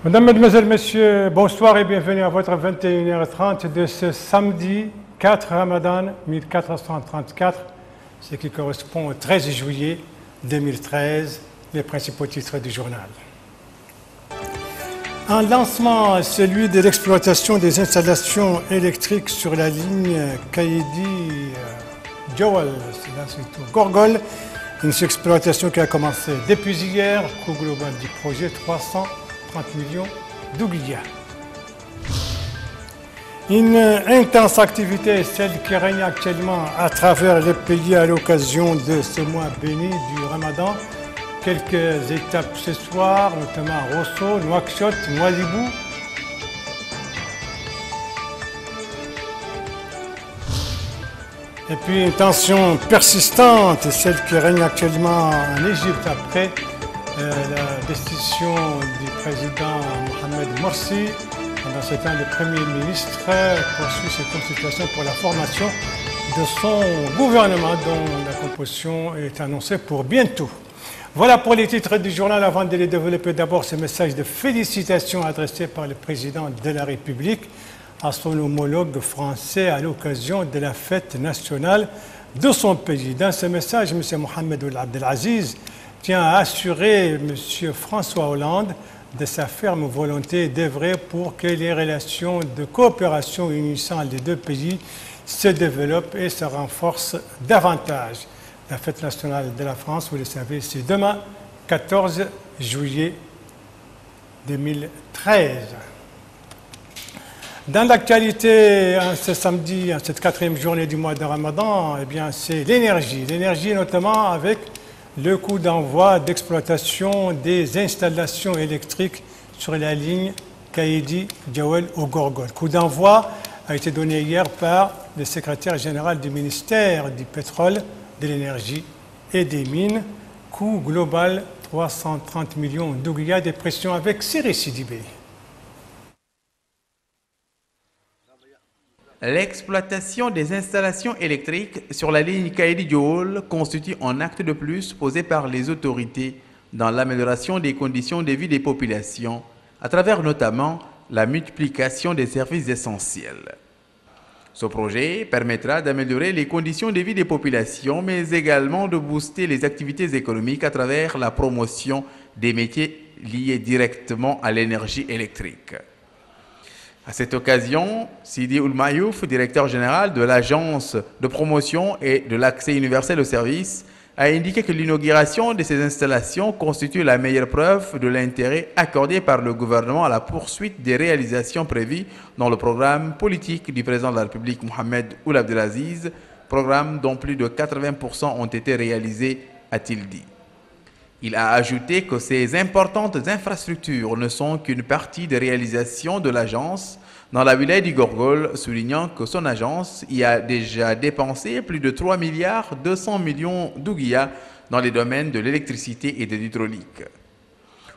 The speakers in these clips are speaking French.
Mesdames, Mesdemoiselles, Messieurs, bonsoir et bienvenue à votre 21h30 de ce samedi 4 Ramadan 1434, ce qui correspond au 13 juillet 2013, les principaux titres du journal. Un lancement, celui de l'exploitation des installations électriques sur la ligne Kaïdi-Jawal, c'est Gorgol, une exploitation qui a commencé depuis hier, coût global du projet 330 millions d'ouguiyas. Une intense activité est celle qui règne actuellement à travers le pays à l'occasion de ce mois béni du Ramadan. Quelques étapes ce soir, notamment Rosso, Nouakchott, Nouadhibou. Et puis une tension persistante, celle qui règne actuellement en Égypte après la destitution du président Mohamed Morsi. Pendant ce temps, le Premier ministre poursuit ses consultations pour la formation de son gouvernement dont la composition est annoncée pour bientôt. Voilà pour les titres du journal. Avant de les développer, d'abord ce message de félicitations adressé par le président de la République à son homologue français à l'occasion de la fête nationale de son pays. Dans ce message, M. Mohamed Ould Abdelaziz tient à assurer M. François Hollande de sa ferme volonté d'œuvrer pour que les relations de coopération unissant les deux pays se développent et se renforcent davantage. La fête nationale de la France, vous le savez, c'est demain, 14 juillet 2013. Dans l'actualité, ce samedi, cette quatrième journée du mois de Ramadan, eh bien, c'est l'énergie. L'énergie notamment avec le coup d'envoi d'exploitation des installations électriques sur la ligne Kaïdi-Jawel au Gorgol. Coup d'envoi a été donné hier par le secrétaire général du ministère du pétrole, de l'énergie et des mines. Coût global 330 millions d'ouguiyas, des pressions avec Siri Sidibé. L'exploitation des installations électriques sur la ligne Kaïdi-Jawel constitue un acte de plus posé par les autorités dans l'amélioration des conditions de vie des populations, à travers notamment la multiplication des services essentiels. Ce projet permettra d'améliorer les conditions de vie des populations, mais également de booster les activités économiques à travers la promotion des métiers liés directement à l'énergie électrique. À cette occasion, Sidi Ould Mayouf, directeur général de l'Agence de promotion et de l'accès universel aux services, a indiqué que l'inauguration de ces installations constitue la meilleure preuve de l'intérêt accordé par le gouvernement à la poursuite des réalisations prévues dans le programme politique du président de la République Mohamed Ould Abdelaziz, programme dont plus de 80% ont été réalisés, a-t-il dit. Il a ajouté que ces importantes infrastructures ne sont qu'une partie des réalisations de l'agence dans la wilaya du Gorgol, soulignant que son agence y a déjà dépensé plus de 3 milliards 200 millions d'ouguiyas dans les domaines de l'électricité et de l'hydraulique.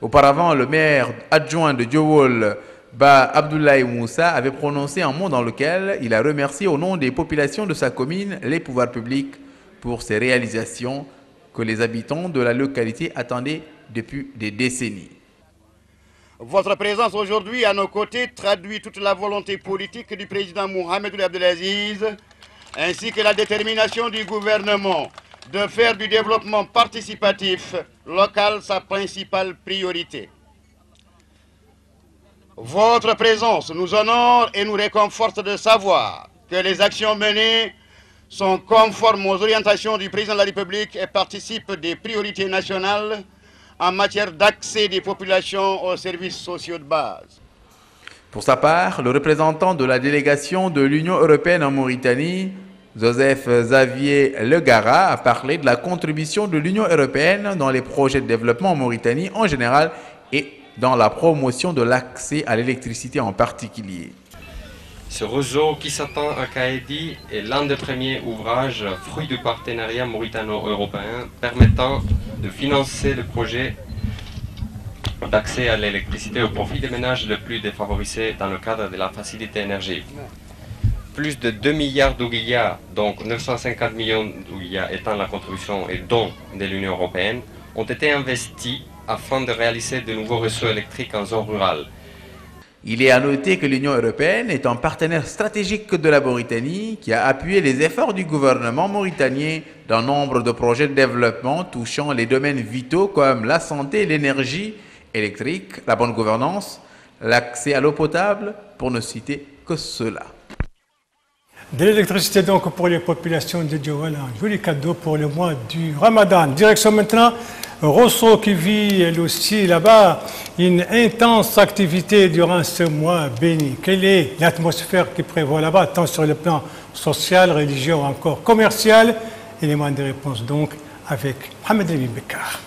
Auparavant, le maire adjoint de Jawel, Ba Abdoulaye Moussa, avait prononcé un mot dans lequel il a remercié au nom des populations de sa commune les pouvoirs publics pour ces réalisations que les habitants de la localité attendaient depuis des décennies. Votre présence aujourd'hui à nos côtés traduit toute la volonté politique du président Mohamed Ould Abdelaziz ainsi que la détermination du gouvernement de faire du développement participatif local sa principale priorité. Votre présence nous honore et nous réconforte de savoir que les actions menées sont conformes aux orientations du président de la République et participent des priorités nationales en matière d'accès des populations aux services sociaux de base. Pour sa part, le représentant de la délégation de l'Union européenne en Mauritanie, Joseph Xavier Legara, a parlé de la contribution de l'Union européenne dans les projets de développement en Mauritanie en général et dans la promotion de l'accès à l'électricité en particulier. Ce réseau qui s'attend à Kaïdi est l'un des premiers ouvrages fruits du partenariat mauritano-européen permettant de financer le projet d'accès à l'électricité au profit des ménages les plus défavorisés dans le cadre de la facilité énergétique. Plus de 2 milliards d'ouguiyas, donc 950 millions d'ouguiyas étant la contribution et don de l'Union européenne, ont été investis afin de réaliser de nouveaux réseaux électriques en zone rurale. Il est à noter que l'Union européenne est un partenaire stratégique de la Mauritanie qui a appuyé les efforts du gouvernement mauritanien dans nombre de projets de développement touchant les domaines vitaux comme la santé, l'énergie électrique, la bonne gouvernance, l'accès à l'eau potable, pour ne citer que cela. De l'électricité donc pour les populations de Djawala, un joli cadeau pour le mois du Ramadan. Direction maintenant Rosso qui vit elle aussi là-bas une intense activité durant ce mois béni. Quelle est l'atmosphère qui prévoit là-bas, tant sur le plan social, religieux ou encore commercial? Élément de réponse donc avec Mohamed Lamine Bekar.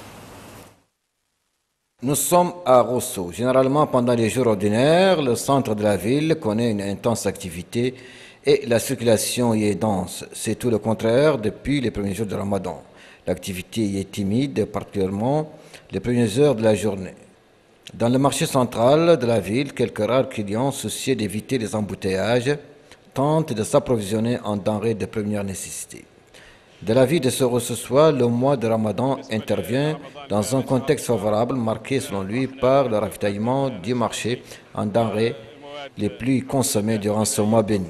Nous sommes à Rosso. Généralement, pendant les jours ordinaires, le centre de la ville connaît une intense activité et la circulation y est dense. C'est tout le contraire depuis les premiers jours de Ramadan. L'activité y est timide, particulièrement les premières heures de la journée. Dans le marché central de la ville, quelques rares clients soucieux d'éviter les embouteillages tentent de s'approvisionner en denrées de première nécessité. De l'avis de ce soir, le mois de Ramadan intervient dans un contexte favorable marqué selon lui par le ravitaillement du marché en denrées les plus consommées durant ce mois béni.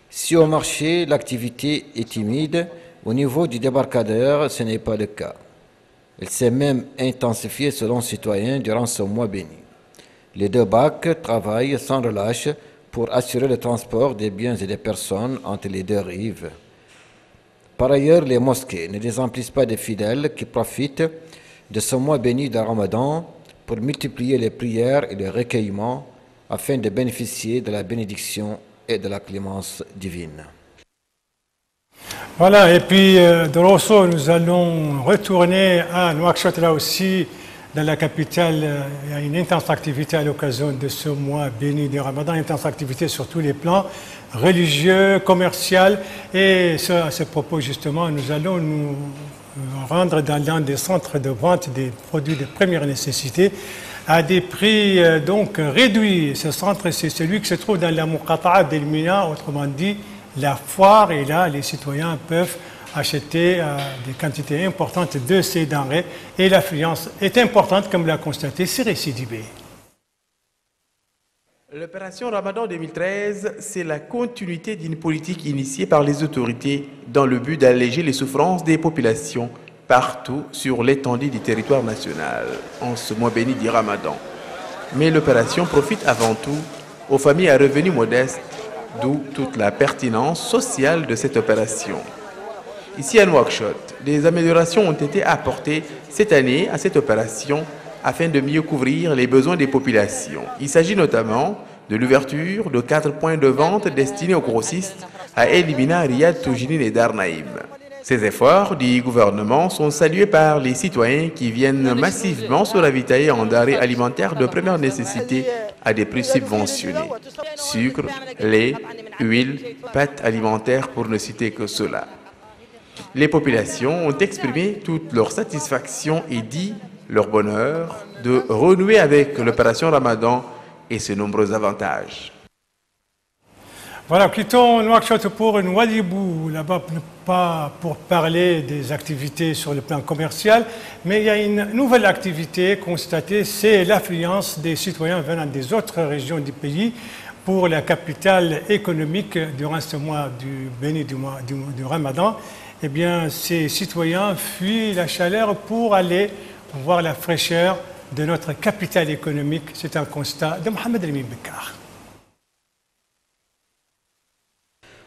Si au marché l'activité est timide, au niveau du débarcadère, ce n'est pas le cas. Elle s'est même intensifiée selon citoyens durant ce mois béni. Les deux bacs travaillent sans relâche pour assurer le transport des biens et des personnes entre les deux rives. Par ailleurs, les mosquées ne désemplissent pas des fidèles qui profitent de ce mois béni de Ramadan pour multiplier les prières et les recueillements afin de bénéficier de la bénédiction et de la clémence divine. Voilà, et puis de Rosso, nous allons retourner à Nouakchott, là aussi, dans la capitale. Il y a une intense activité à l'occasion de ce mois béni de Ramadan, intense activité sur tous les plans, religieux, commercial. Et à ce propos, justement, nous allons nous rendre dans l'un des centres de vente des produits de première nécessité à des prix donc réduits. Ce centre, c'est celui qui se trouve dans la Muqata'a d'El Mina, autrement dit, la foire, et là, les citoyens peuvent acheter des quantités importantes de ces denrées et l'affluence est importante, comme l'a constaté Siré Sidibé. L'opération Ramadan 2013, c'est la continuité d'une politique initiée par les autorités dans le but d'alléger les souffrances des populations partout sur l'étendue du territoire national en ce mois béni du Ramadan. Mais l'opération profite avant tout aux familles à revenus modestes, d'où toute la pertinence sociale de cette opération. Ici à Nouakchott, des améliorations ont été apportées cette année à cette opération afin de mieux couvrir les besoins des populations. Il s'agit notamment de l'ouverture de 4 points de vente destinés aux grossistes à El Mina, Riyad, Toujinin et Darnaïm. Ces efforts du gouvernement sont salués par les citoyens qui viennent massivement se ravitailler en denrées alimentaires de première nécessité à des prix subventionnés. Sucre, lait, huile, pâtes alimentaires pour ne citer que cela. Les populations ont exprimé toute leur satisfaction et dit leur bonheur de renouer avec l'opération Ramadan et ses nombreux avantages. Voilà, quittons Nouakchott pour Nouadhibou, là-bas pas pour parler des activités sur le plan commercial, mais il y a une nouvelle activité constatée, c'est l'affluence des citoyens venant des autres régions du pays pour la capitale économique durant ce mois du béni du Ramadan. Eh bien, ces citoyens fuient la chaleur pour aller voir la fraîcheur de notre capitale économique. C'est un constat de Mohamed Lamine Bekar.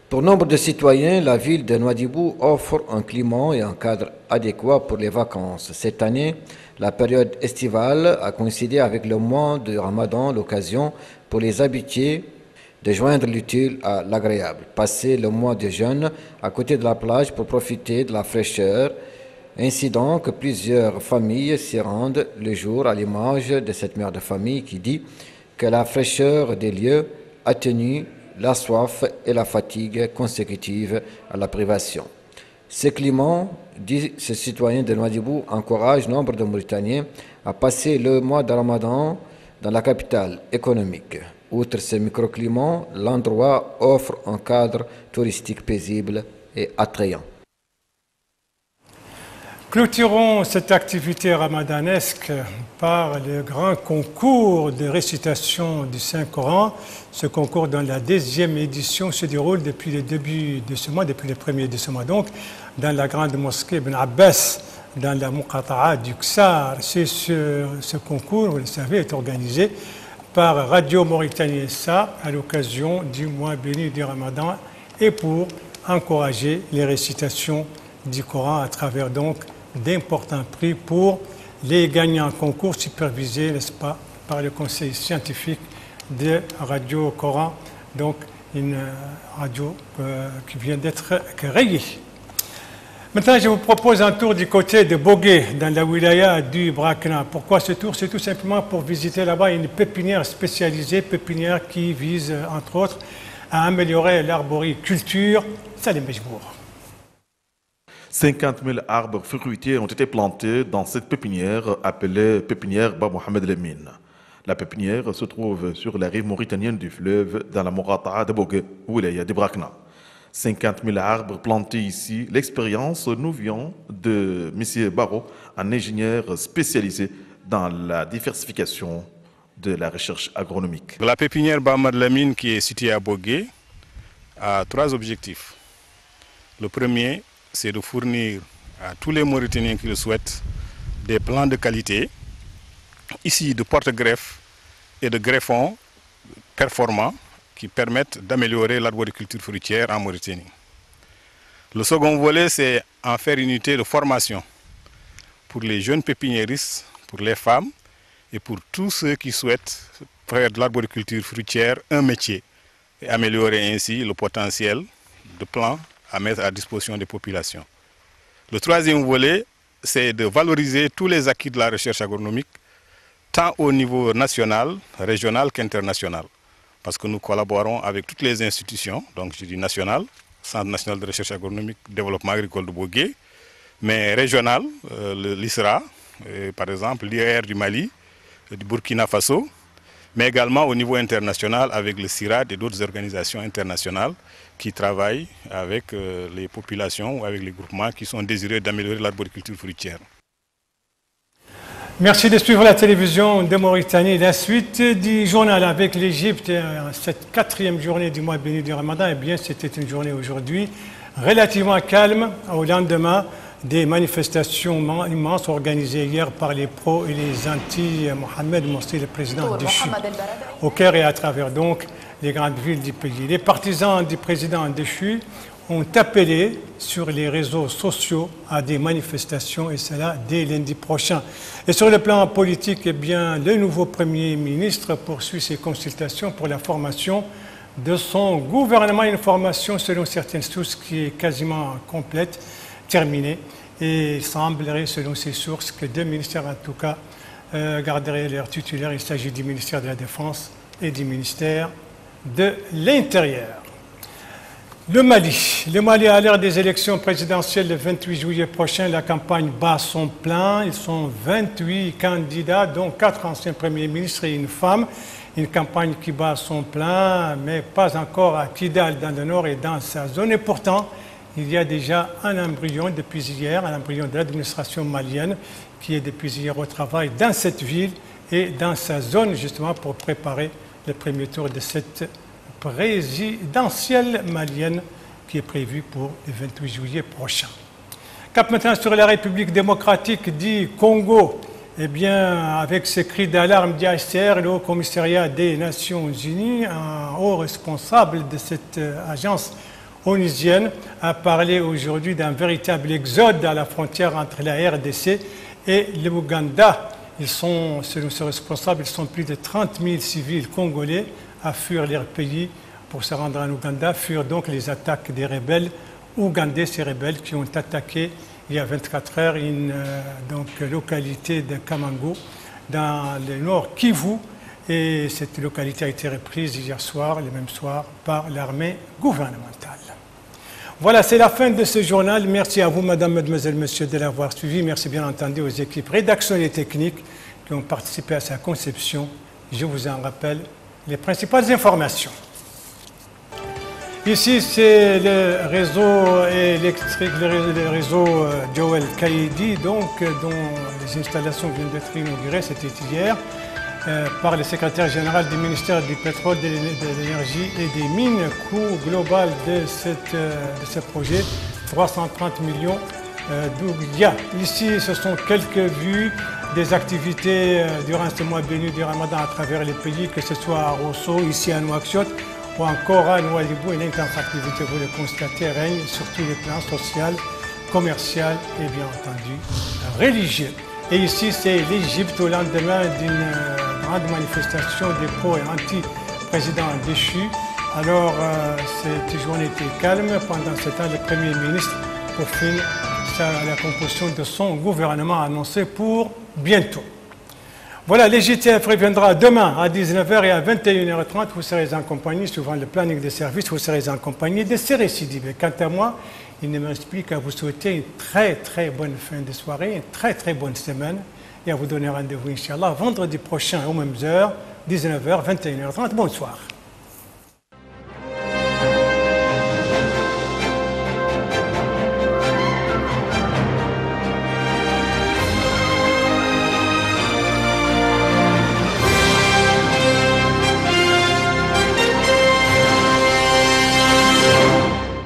Pour nombre de citoyens, la ville de Nouadhibou offre un climat et un cadre adéquat pour les vacances. Cette année, la période estivale a coïncidé avec le mois de Ramadan, l'occasion pour les habitués de joindre l'utile à l'agréable. Passer le mois de jeûne à côté de la plage pour profiter de la fraîcheur. Ainsi donc, plusieurs familles s'y rendent le jour à l'image de cette mère de famille qui dit que la fraîcheur des lieux atténue la soif et la fatigue consécutive à la privation. Ce climat, dit ce citoyen de Nouadhibou, encourage nombre de Mauritaniens à passer le mois de Ramadan dans la capitale économique. Outre ce microclimat, l'endroit offre un cadre touristique paisible et attrayant. Clôturons cette activité ramadanesque par le grand concours de récitation du Saint-Coran. Ce concours, dans la 10e édition, se déroule depuis le début de ce mois, depuis le 1er de ce mois, donc, dans la grande mosquée Ibn Abbas, dans la Muqata'a du Ksar. Ce concours, vous le savez, est organisé par Radio Mauritanie SA à l'occasion du mois béni du Ramadan et pour encourager les récitations du Coran à travers donc d'importants prix pour les gagnants concours supervisés, n'est-ce pas, par le conseil scientifique de Radio Coran, donc une radio qui vient d'être créée. Maintenant, je vous propose un tour du côté de Bogué, dans la wilaya du Brakna. Pourquoi ce tour? C'est tout simplement pour visiter là-bas une pépinière spécialisée, pépinière qui vise, entre autres, à améliorer l'arboriculture. Salim Bejbour. 50 000 arbres fruitiers ont été plantés dans cette pépinière appelée pépinière Ba Mohamed Lemine. La pépinière se trouve sur la rive mauritanienne du fleuve, dans la Morata'a de Bogué, wilaya de Brakna. 50 000 arbres plantés ici. L'expérience nous vient de M. Barreau, un ingénieur spécialisé dans la diversification de la recherche agronomique. La pépinière Ba Mohamed Lemine, qui est située à Bogué, a 3 objectifs. Le premier, c'est de fournir à tous les Mauritaniens qui le souhaitent des plants de qualité, ici de porte-greffe et de greffons performants qui permettent d'améliorer l'arboriculture fruitière en Mauritanie. Le second volet, c'est en faire une unité de formation pour les jeunes pépiniéristes, pour les femmes et pour tous ceux qui souhaitent faire de l'arboriculture fruitière un métier et améliorer ainsi le potentiel de plants à mettre à disposition des populations. Le troisième volet, c'est de valoriser tous les acquis de la recherche agronomique, tant au niveau national, régional qu'international. Parce que nous collaborons avec toutes les institutions, donc je dis national, Centre national de recherche agronomique, développement agricole de Bogué, mais régional, l'ISRA, par exemple l'IR du Mali, du Burkina Faso, mais également au niveau international avec le CIRAD et d'autres organisations internationales qui travaillent avec les populations ou avec les groupements qui sont désireux d'améliorer l'arboriculture fruitière. Merci de suivre la télévision de Mauritanie. La suite du journal avec l'Égypte, cette 4e journée du mois béni du Ramadan, eh bien, c'était une journée aujourd'hui relativement calme au lendemain des manifestations immenses organisées hier par les pros et les anti-Mohamed Morsi, le président déchu, au Caire et à travers donc les grandes villes du pays. Les partisans du président déchu ont appelé sur les réseaux sociaux à des manifestations, et cela dès lundi prochain. Et sur le plan politique, eh bien, le nouveau Premier ministre poursuit ses consultations pour la formation de son gouvernement, une formation selon certaines sources qui est quasiment complète, terminée, et il semblerait, selon ces sources, que 2 ministères en tout cas garderaient leur titulaire. Il s'agit du ministère de la Défense et du ministère de l'Intérieur. Le Mali à l'heure des élections présidentielles le 28 juillet prochain, la campagne bat son plein. Ils sont 28 candidats, dont 4 anciens premiers ministres et une femme. Une campagne qui bat son plein, mais pas encore à Kidal, dans le nord et dans sa zone. Et pourtant, il y a déjà un embryon depuis hier, un embryon de l'administration malienne qui est depuis hier au travail dans cette ville et dans sa zone, justement pour préparer le premier tour de cette présidentielle malienne qui est prévue pour le 28 juillet prochain. Cap maintenant sur la République démocratique du Congo. Eh bien, avec ces cris d'alarme d'IHCR, le Haut Commissariat des Nations Unies, un haut responsable de cette agence onusienne, a parlé aujourd'hui d'un véritable exode à la frontière entre la RDC et l'Ouganda. Ils sont, selon ce responsable, ils sont plus de 30 000 civils congolais à fuir leur pays pour se rendre en Ouganda, fuir donc les attaques des rebelles ougandais, ces rebelles qui ont attaqué il y a 24 heures une localité de Kamango dans le nord Kivu, et cette localité a été reprise hier soir, le même soir, par l'armée gouvernementale. Voilà, c'est la fin de ce journal. Merci à vous, madame, mademoiselle, monsieur, de l'avoir suivi. Merci bien entendu aux équipes rédactionnelles et techniques qui ont participé à sa conception. Je vous en rappelle les principales informations. Ici, c'est le réseau électrique, le réseau Joel Kaïdi, donc, dont les installations viennent d'être inaugurées, c'était hier, par le secrétaire général du ministère du pétrole, de l'énergie et des mines. Coût global de ce projet, 330 millions d'ouïas. Ici, ce sont quelques vues des activités durant ce mois béni du Ramadan à travers les pays, que ce soit à Rosso, ici à Nouakchott, ou encore à Nouadhibou. Une intense activité, vous le constatez, règne sur tous les plans social, commercial et bien entendu religieux. Et ici, c'est l'Égypte au lendemain d'une grande manifestation des pro et anti-président déchu. Alors, cette journée était calme. Pendant ce temps, le Premier ministre confirme la composition de son gouvernement annoncé pour bientôt. Voilà, l'EJTF reviendra demain à 19h et à 21h30. Vous serez en compagnie, suivant le planning des services, vous serez en compagnie de Séré Sidibé. Quant à moi, il ne me reste plus qu'à vous souhaiter une très bonne fin de soirée, une très bonne semaine et à vous donner rendez-vous, Inch'Allah, vendredi prochain aux mêmes heures, 19h, 21h30. Bonsoir.